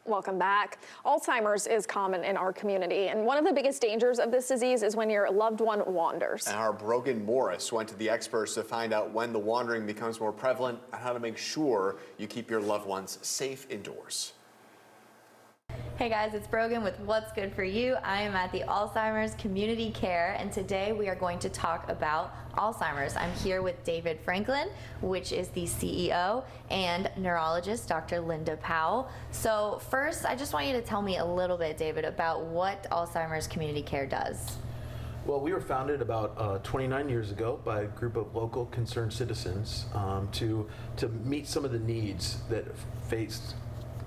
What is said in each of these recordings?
Welcome back. Alzheimer's is common in our community, and one of the biggest dangers of this disease is when your loved one wanders. And our Brogan Morris went to the experts to find out when the wandering becomes more prevalent and how to make sure you keep your loved ones safe indoors. Hey guys, it's Brogan with What's Good For You. I am at the Alzheimer's Community Care, and today we are going to talk about Alzheimer's. I'm here with David Franklin, which is the CEO, and neurologist Dr. Linda Powell. So first, I just want you to tell me a little bit, David, about what Alzheimer's Community Care does. Well, we were founded about 29 years ago by a group of local concerned citizens to meet some of the needs that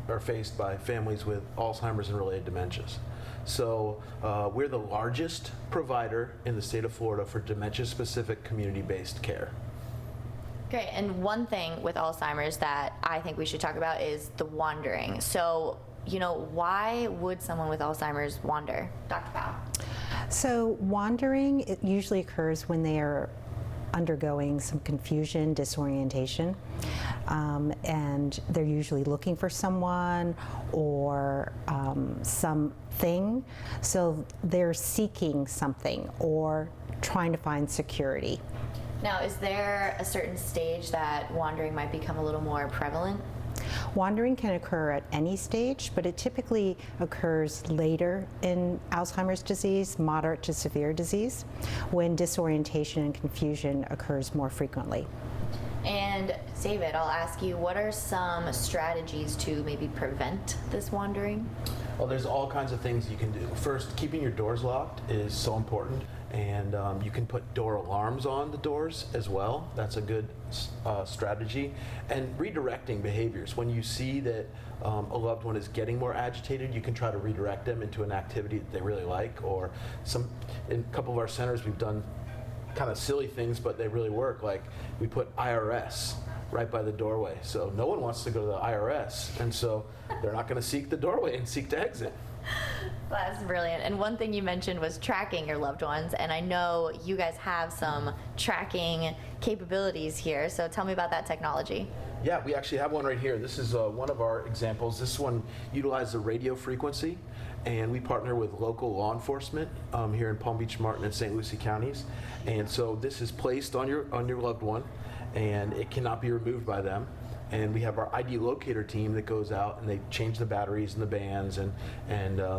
are faced by families with Alzheimer's and related dementias. So we're the largest provider in the state of Florida for dementia-specific community-based care. Okay, and one thing with Alzheimer's that I think we should talk about is the wandering. So, why would someone with Alzheimer's wander? Dr. Powell. So wandering, it usually occurs when they are undergoing some confusion, disorientation, and they're usually looking for someone or something. So they're seeking something or trying to find security. Now, is there a certain stage that wandering might become a little more prevalent? Wandering can occur at any stage, but it typically occurs later in Alzheimer's disease, moderate to severe disease, when disorientation and confusion occurs more frequently. And David, I'll ask you, what are some strategies to maybe prevent this wandering? Well, there's all kinds of things you can do. First, keeping your doors locked is so important, and you can put door alarms on the doors as well. That's a good strategy. And redirecting behaviors. When you see that a loved one is getting more agitated, you can try to redirect them into an activity that they really like, or in a couple of our centers we've done kind of silly things, but they really work. Like we put IRS right by the doorway. So no one wants to go to the IRS, and so they're not going to seek the doorway and seek to exit. That's brilliant. And one thing you mentioned was tracking your loved ones, and I know you guys have some tracking capabilities here, so tell me about that technology. Yeah, we actually have one right here. This is one of our examples. This one utilizes a radio frequency, and we partner with local law enforcement here in Palm Beach, Martin, and St. Lucie counties. And so this is placed on your loved one, and it cannot be removed by them. And we have our ID locator team that goes out and they change the batteries and the bands and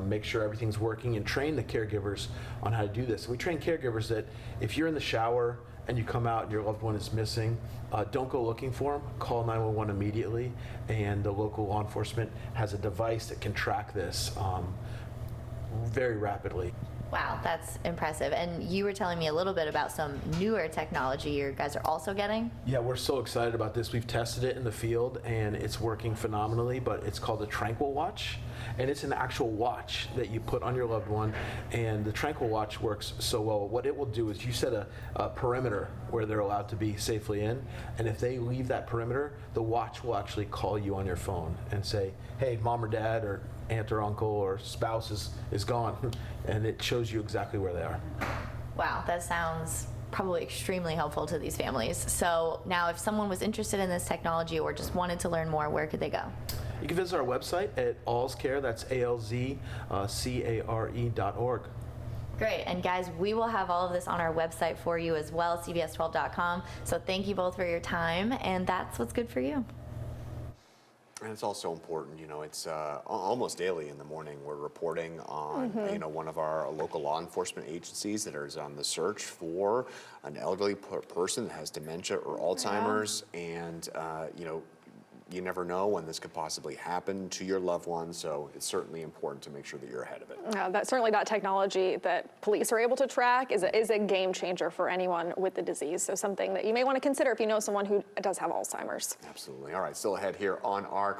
make sure everything's working and train the caregivers on how to do this. And we train caregivers that if you're in the shower and you come out and your loved one is missing, don't go looking for them. Call 911 immediately, and the local law enforcement has a device that can track this very rapidly. Wow, that's impressive. And you were telling me a little bit about some newer technology you guys are also getting? Yeah, we're so excited about this. We've tested it in the field and it's working phenomenally, but it's called the Tranquil Watch. And it's an actual watch that you put on your loved one, and the Tranquil Watch works so well. What it will do is you set a perimeter where they're allowed to be safely in, and if they leave that perimeter, the watch will actually call you on your phone and say, hey, mom or dad or aunt or uncle or spouse is gone, and it shows you exactly where they are. Wow, that sounds probably extremely helpful to these families. So now if someone was interested in this technology or just wanted to learn more, where could they go? You can visit our website at alzcare, that's alzcare.org. Great, and guys, we will have all of this on our website for you as well, cbs12.com. So thank you both for your time, and that's what's good for you. And it's also important, it's almost daily in the morning we're reporting on, one of our local law enforcement agencies that is on the search for an elderly person that has dementia or Alzheimer's, and, you never know when this could possibly happen to your loved one, so it's certainly important to make sure that you're ahead of it. Certainly that technology that police are able to track is a game changer for anyone with the disease, so something that you may want to consider if you know someone who does have Alzheimer's. Absolutely. All right, still ahead here on ARC.